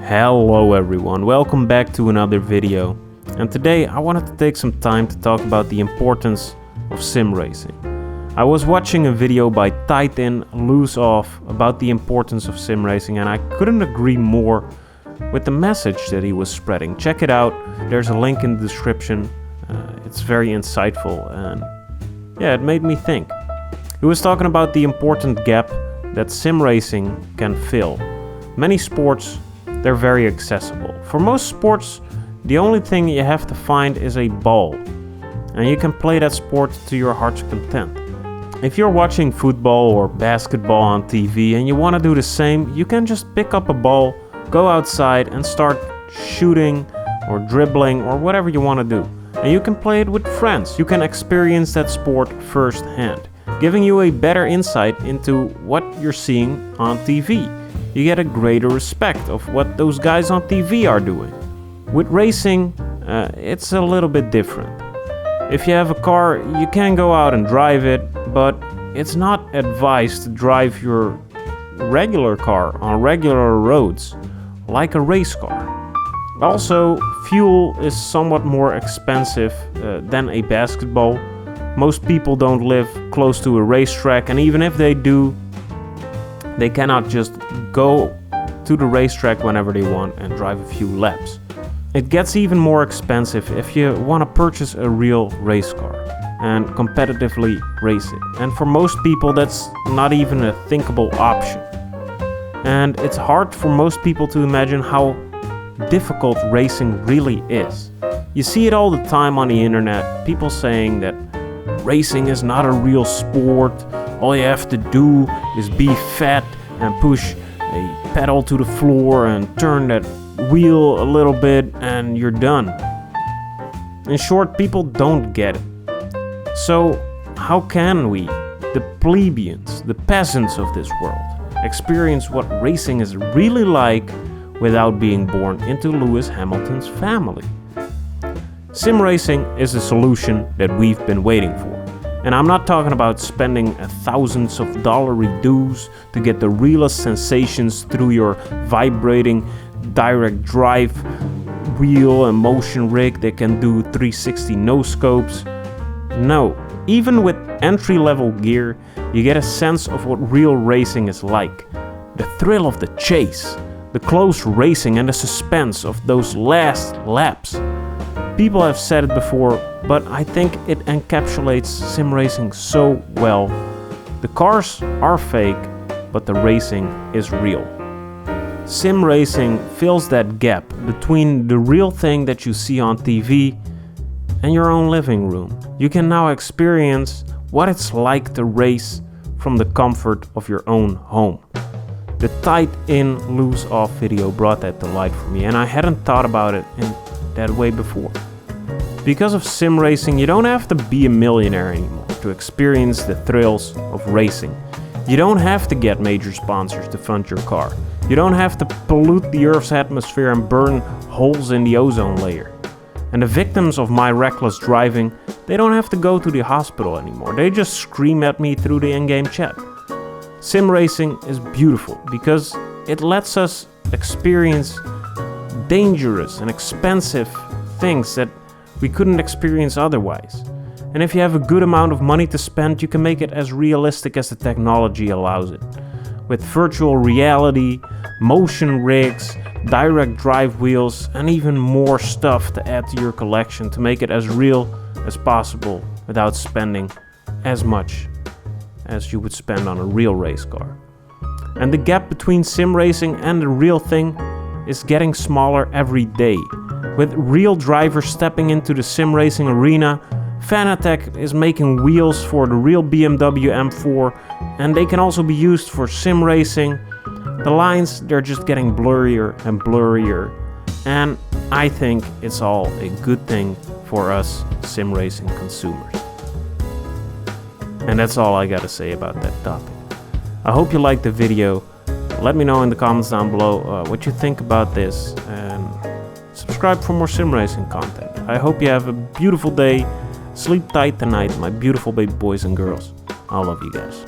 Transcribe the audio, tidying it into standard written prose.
Hello everyone, welcome back to another video. And today I wanted to take some time to talk about the importance of sim racing. I was watching a video by Titan Lose Off about the importance of sim racing, and I couldn't agree more with the message that he was spreading. Check it out, there's a link in the description. It's very insightful and yeah, it made me think. He was talking about the important gap that sim racing can fill. Many sports, they're very accessible. For most sports, the only thing you have to find is a ball, and you can play that sport to your heart's content. If you're watching football or basketball on TV and you want to do the same, you can just pick up a ball, go outside and start shooting or dribbling or whatever you want to do. And you can play it with friends. You can experience that sport firsthand, giving you a better insight into what you're seeing on TV. You get a greater respect of what those guys on TV are doing. With racing, it's a little bit different. If you have a car, you can go out and drive it, but it's not advised to drive your regular car on regular roads like a race car. Also, fuel is somewhat more expensive than a basketball. Most people don't live close to a racetrack, and even if they do, they cannot just go to the racetrack whenever they want and drive a few laps. It gets even more expensive if you want to purchase a real race car and competitively race it. And for most people, that's not even a thinkable option. And it's hard for most people to imagine how difficult racing really is. You see it all the time on the internet, people saying that racing is not a real sport. All you have to do is be fat and push a pedal to the floor and turn that wheel a little bit and you're done. In short, people don't get it. So how can we, the plebeians, the peasants of this world, experience what racing is really like without being born into Lewis Hamilton's family? Sim racing is a solution that we've been waiting for. And I'm not talking about spending thousands of dollary dues to get the realest sensations through your vibrating direct drive wheel and motion rig that can do 360 no-scopes. No, even with entry-level gear, you get a sense of what real racing is like. The thrill of the chase, the close racing and the suspense of those last laps. People have said it before, but I think it encapsulates sim racing so well. The cars are fake, but the racing is real. Sim racing fills that gap between the real thing that you see on TV and your own living room. You can now experience what it's like to race from the comfort of your own home. The tight-in lose-off video brought that to light for me, and I hadn't thought about it in that way before. Because of sim racing, you don't have to be a millionaire anymore to experience the thrills of racing. You don't have to get major sponsors to fund your car. You don't have to pollute the Earth's atmosphere and burn holes in the ozone layer. And the victims of my reckless driving, they don't have to go to the hospital anymore. They just scream at me through the in-game chat. Sim racing is beautiful because it lets us experience dangerous and expensive things that we couldn't experience otherwise. And if you have a good amount of money to spend, you can make it as realistic as the technology allows it. With virtual reality, motion rigs, direct drive wheels, and even more stuff to add to your collection to make it as real as possible without spending as much as you would spend on a real race car. And the gap between sim racing and the real thing is getting smaller every day. With real drivers stepping into the sim racing arena, Fanatec is making wheels for the real BMW M4, and they can also be used for sim racing. The lines, they're just getting blurrier and blurrier, and I think it's all a good thing for us sim racing consumers. And that's all I gotta say about that topic. I hope you liked the video. Let me know in the comments down below what you think about this, and subscribe for more sim racing content. I hope you have a beautiful day. Sleep tight tonight, my beautiful baby boys and girls. I love you guys.